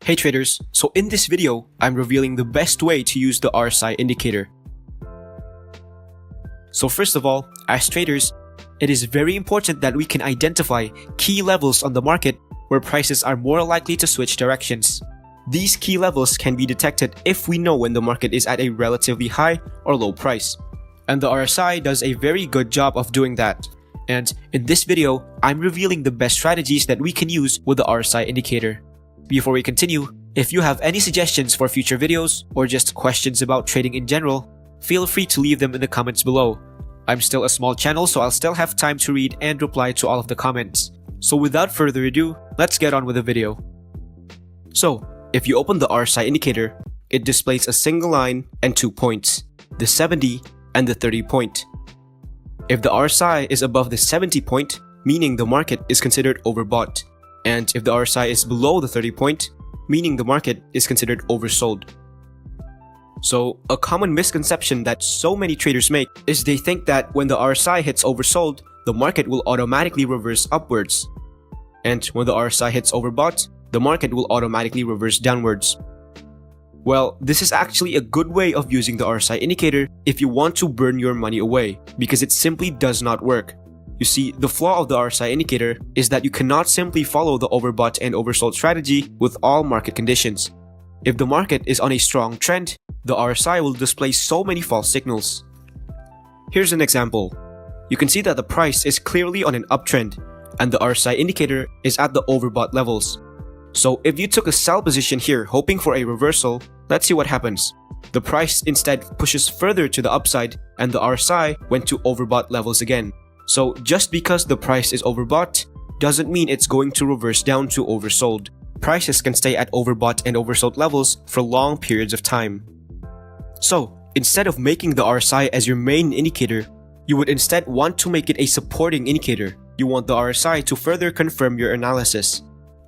Hey traders, so in this video, I'm revealing the best way to use the RSI indicator. So first of all, as traders, it is very important that we can identify key levels on the market where prices are more likely to switch directions. These key levels can be detected if we know when the market is at a relatively high or low price. And the RSI does a very good job of doing that. And in this video, I'm revealing the best strategies that we can use with the RSI indicator. Before we continue, if you have any suggestions for future videos or just questions about trading in general, feel free to leave them in the comments below. I'm still a small channel, so I'll still have time to read and reply to all of the comments. So without further ado, let's get on with the video. So, if you open the RSI indicator, it displays a single line and 2 points, the 70 and the 30 point. If the RSI is above the 70 point, meaning the market is considered overbought. And if the RSI is below the 30 point, meaning the market is considered oversold. So, a common misconception that so many traders make is they think that when the RSI hits oversold, the market will automatically reverse upwards. And when the RSI hits overbought, the market will automatically reverse downwards. Well, this is actually a good way of using the RSI indicator if you want to burn your money away, because it simply does not work. You see, the flaw of the RSI indicator is that you cannot simply follow the overbought and oversold strategy with all market conditions. If the market is on a strong trend, the RSI will display so many false signals. Here's an example. You can see that the price is clearly on an uptrend, and the RSI indicator is at the overbought levels. So if you took a sell position here hoping for a reversal, let's see what happens. The price instead pushes further to the upside, and the RSI went to overbought levels again. So just because the price is overbought doesn't mean it's going to reverse down to oversold. Prices can stay at overbought and oversold levels for long periods of time. So instead of making the RSI as your main indicator, you would instead want to make it a supporting indicator. You want the RSI to further confirm your analysis.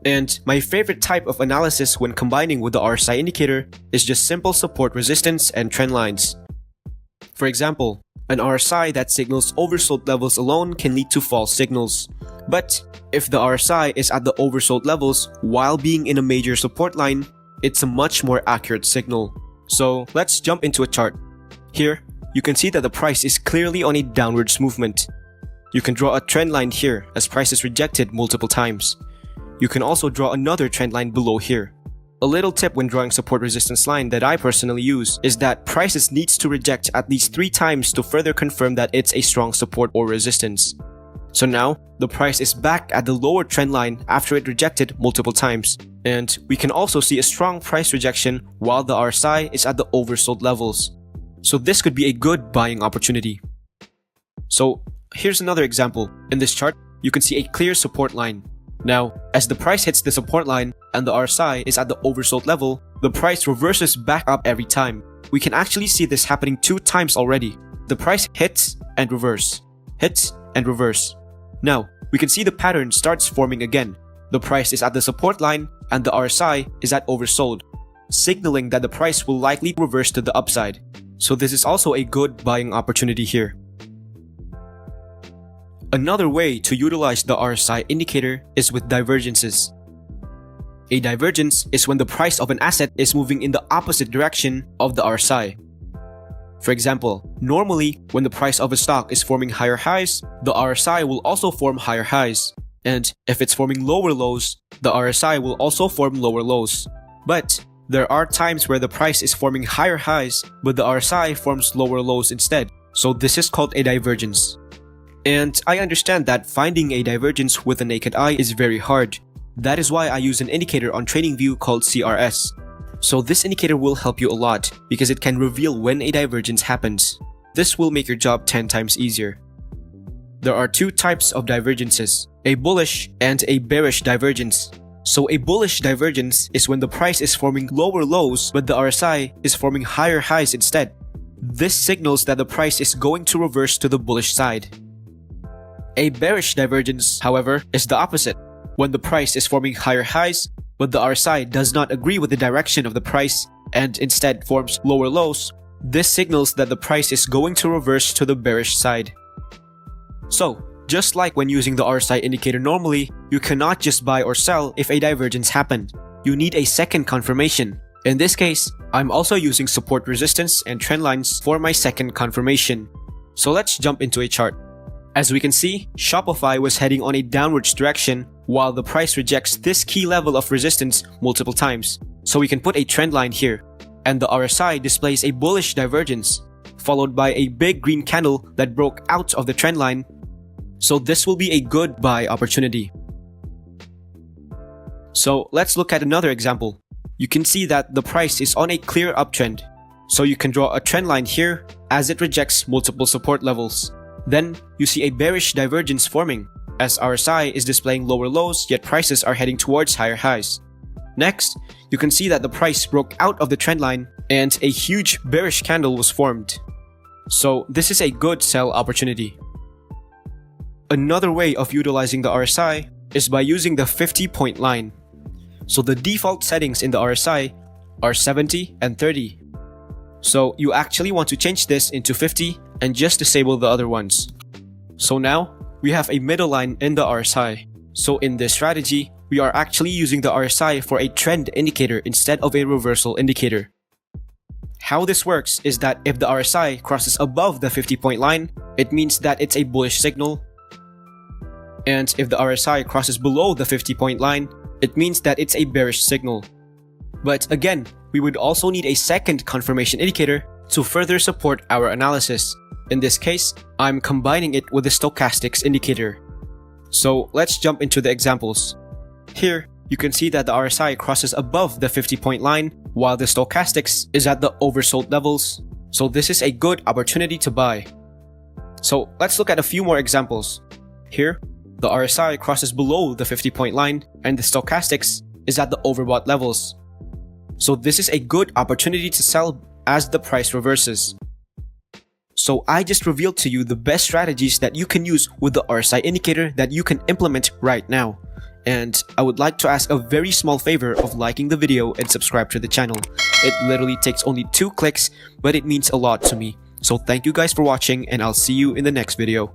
And my favorite type of analysis when combining with the RSI indicator is just simple support resistance and trend lines. For example, an RSI that signals oversold levels alone can lead to false signals. But if the RSI is at the oversold levels while being in a major support line, it's a much more accurate signal. So let's jump into a chart. Here, you can see that the price is clearly on a downwards movement. You can draw a trend line here as price is rejected multiple times. You can also draw another trend line below here. A little tip when drawing support resistance line that I personally use is that prices needs to reject at least 3 times to further confirm that it's a strong support or resistance. So now, the price is back at the lower trend line after it rejected multiple times. And we can also see a strong price rejection while the RSI is at the oversold levels. So this could be a good buying opportunity. So here's another example. In this chart, you can see a clear support line. Now, as the price hits the support line and the RSI is at the oversold level, the price reverses back up every time. We can actually see this happening 2 times already. The price hits and reverse, hits and reverse. Now, we can see the pattern starts forming again. The price is at the support line and the RSI is at oversold, signaling that the price will likely reverse to the upside. So this is also a good buying opportunity here. Another way to utilize the RSI indicator is with divergences. A divergence is when the price of an asset is moving in the opposite direction of the RSI. For example, normally when the price of a stock is forming higher highs, the RSI will also form higher highs. And if it's forming lower lows, the RSI will also form lower lows. But there are times where the price is forming higher highs, but the RSI forms lower lows instead. So this is called a divergence. And I understand that finding a divergence with the naked eye is very hard. That is why I use an indicator on TradingView called CRS. So this indicator will help you a lot because it can reveal when a divergence happens. This will make your job 10 times easier. There are 2 types of divergences, a bullish and a bearish divergence. So a bullish divergence is when the price is forming lower lows but the RSI is forming higher highs instead. This signals that the price is going to reverse to the bullish side. A bearish divergence, however, is the opposite. When the price is forming higher highs, but the RSI does not agree with the direction of the price and instead forms lower lows, this signals that the price is going to reverse to the bearish side. So, Just like when using the RSI indicator normally, you cannot just buy or sell if a divergence happened. you need a second confirmation. In this case, I'm also using support resistance and trend lines for my second confirmation. So let's jump into a chart. As we can see, Shopify was heading on a downwards direction while the price rejects this key level of resistance multiple times. So we can put a trend line here. And the RSI displays a bullish divergence, followed by a big green candle that broke out of the trend line. So this will be a good buy opportunity. So let's look at another example. You can see that the price is on a clear uptrend. So you can draw a trend line here as it rejects multiple support levels. Then you see a bearish divergence forming as RSI is displaying lower lows yet prices are heading towards higher highs. Next, you can see that the price broke out of the trend line and a huge bearish candle was formed. So this is a good sell opportunity. Another way of utilizing the RSI is by using the 50-point line. So the default settings in the RSI are 70 and 30. So you actually want to change this into 50 and just disable the other ones. So now we have a middle line in the RSI. So in this strategy, we are actually using the RSI for a trend indicator instead of a reversal indicator. How this works is that if the RSI crosses above the 50-point line, it means that it's a bullish signal. And if the RSI crosses below the 50-point line, it means that it's a bearish signal. But again, we would also need a second confirmation indicator to further support our analysis. In this case, I'm combining it with the stochastics indicator. So let's jump into the examples. Here, you can see that the RSI crosses above the 50-point line while the stochastics is at the oversold levels. So this is a good opportunity to buy. So let's look at a few more examples. Here, the RSI crosses below the 50-point line and the stochastics is at the overbought levels. So this is a good opportunity to sell as the price reverses. So I just revealed to you the best strategies that you can use with the RSI indicator that you can implement right now. And I would like to ask a very small favor of liking the video and subscribe to the channel. It literally takes only 2 clicks, but it means a lot to me. So thank you guys for watching and I'll see you in the next video.